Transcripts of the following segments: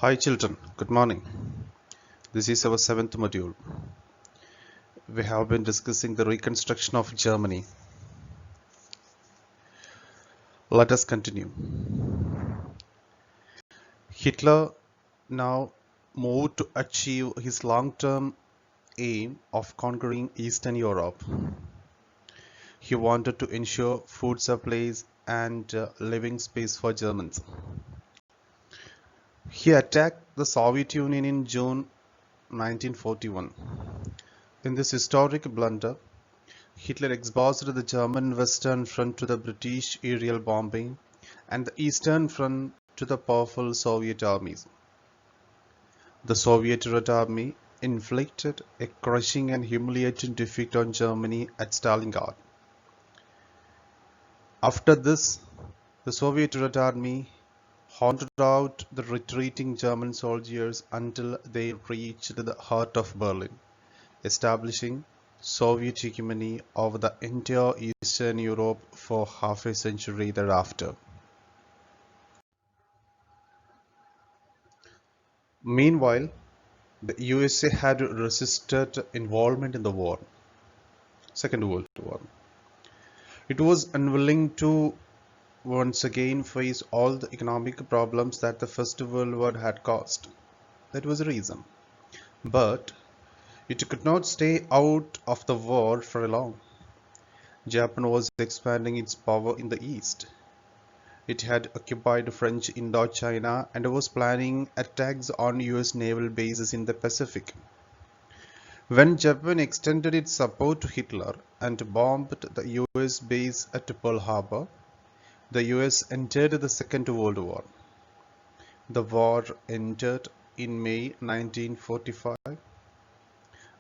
Hi children, good morning. This is our seventh module. We have been discussing the reconstruction of Germany. Let us continue. Hitler now moved to achieve his long-term aim of conquering Eastern Europe. He wanted to ensure food supplies and living space for Germans. He attacked the Soviet Union in June 1941. In this historic blunder, Hitler exposed the German Western Front to the British aerial bombing and the Eastern Front to the powerful Soviet armies. The Soviet Red Army inflicted a crushing and humiliating defeat on Germany at Stalingrad. After this, the Soviet Red Army hunted out the retreating German soldiers until they reached the heart of Berlin, establishing Soviet hegemony over the entire Eastern Europe for half a century thereafter. Meanwhile, the USA had resisted involvement in the war, Second World War. It was unwilling to once again face all the economic problems that the First World War had caused. That was the reason. But it could not stay out of the war for long. Japan was expanding its power in the east. It had occupied French Indochina and was planning attacks on US naval bases in the Pacific. When Japan extended its support to Hitler and bombed the US base at Pearl Harbor, the US entered the Second World War. The war ended in May 1945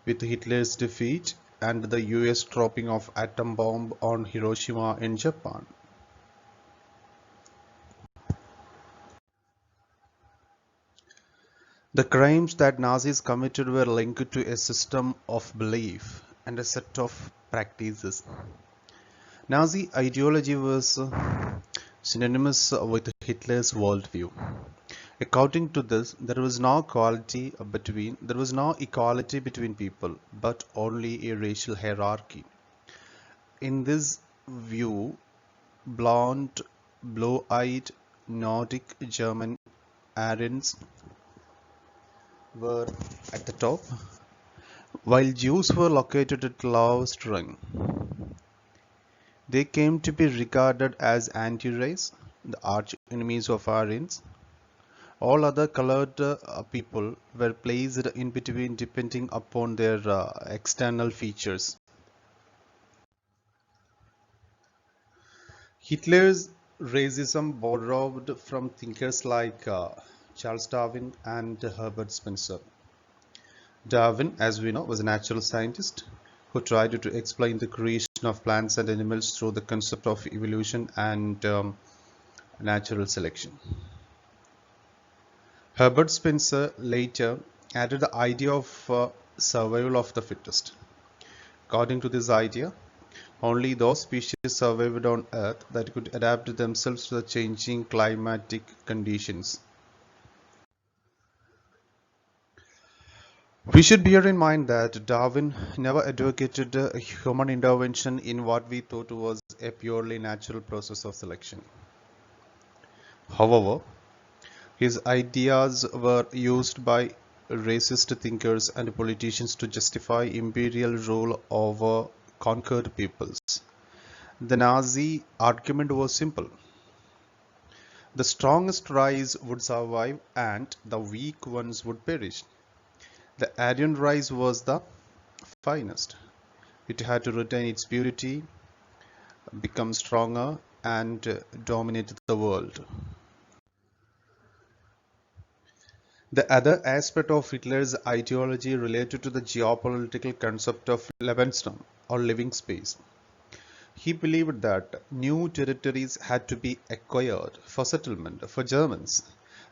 with Hitler's defeat and the US dropping of atom bomb on Hiroshima in Japan. The crimes that Nazis committed were linked to a system of belief and a set of practices. Nazi ideology was synonymous with Hitler's worldview. According to this, there was no equality between people, but only a racial hierarchy. In this view, blonde, blue-eyed Nordic German Aryans were at the top, while Jews were located at the lowest rung. They came to be regarded as anti-race, the arch enemies of Aryans. All other colored people were placed in between depending upon their external features. Hitler's racism borrowed from thinkers like Charles Darwin and Herbert Spencer. Darwin, as we know, was a natural scientist who tried to explain the creation of plants and animals through the concept of evolution and natural selection. Herbert Spencer later added the idea of survival of the fittest. According to this idea, only those species survived on Earth that could adapt themselves to the changing climatic conditions. We should bear in mind that Darwin never advocated human intervention in what we thought was a purely natural process of selection. However, his ideas were used by racist thinkers and politicians to justify imperial rule over conquered peoples. The Nazi argument was simple. The strongest race would survive and the weak ones would perish. The Aryan race was the finest. It had to retain its purity, become stronger, and dominate the world. The other aspect of Hitler's ideology related to the geopolitical concept of Lebensraum or living space. He believed that new territories had to be acquired for settlement for Germans.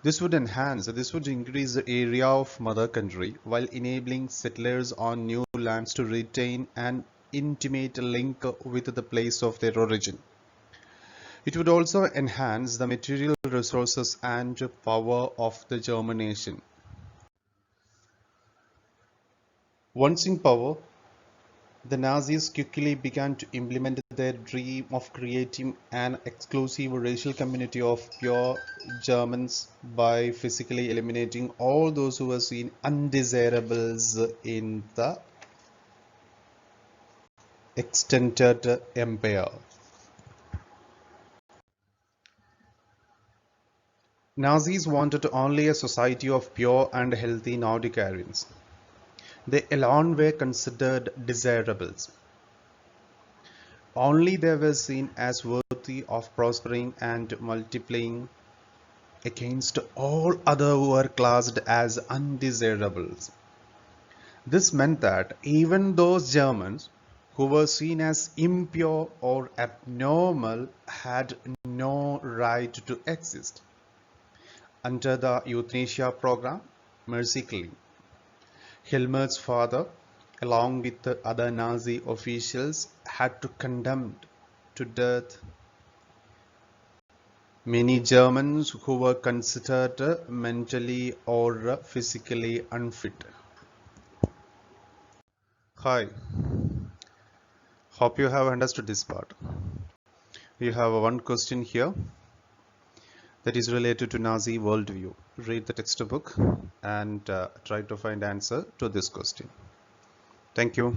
This would increase the area of mother country while enabling settlers on new lands to retain an intimate link with the place of their origin. It would also enhance the material resources and power of the German nation. Once in power, the Nazis quickly began to implement their dream of creating an exclusive racial community of pure Germans by physically eliminating all those who were seen undesirables in the extended empire. Nazis wanted only a society of pure and healthy Nordic Aryans. They alone were considered desirables. Only they were seen as worthy of prospering and multiplying against all other who were classed as undesirables. This meant that even those Germans who were seen as impure or abnormal had no right to exist. Under the euthanasia program, Mercy killing, Hilmer's father, along with the other Nazi officials, had to condemn to death many Germans who were considered mentally or physically unfit. Hi, hope you have understood this part. You have one question here that is related to Nazi worldview. Read the textbook and try to find answer to this question. Thank you.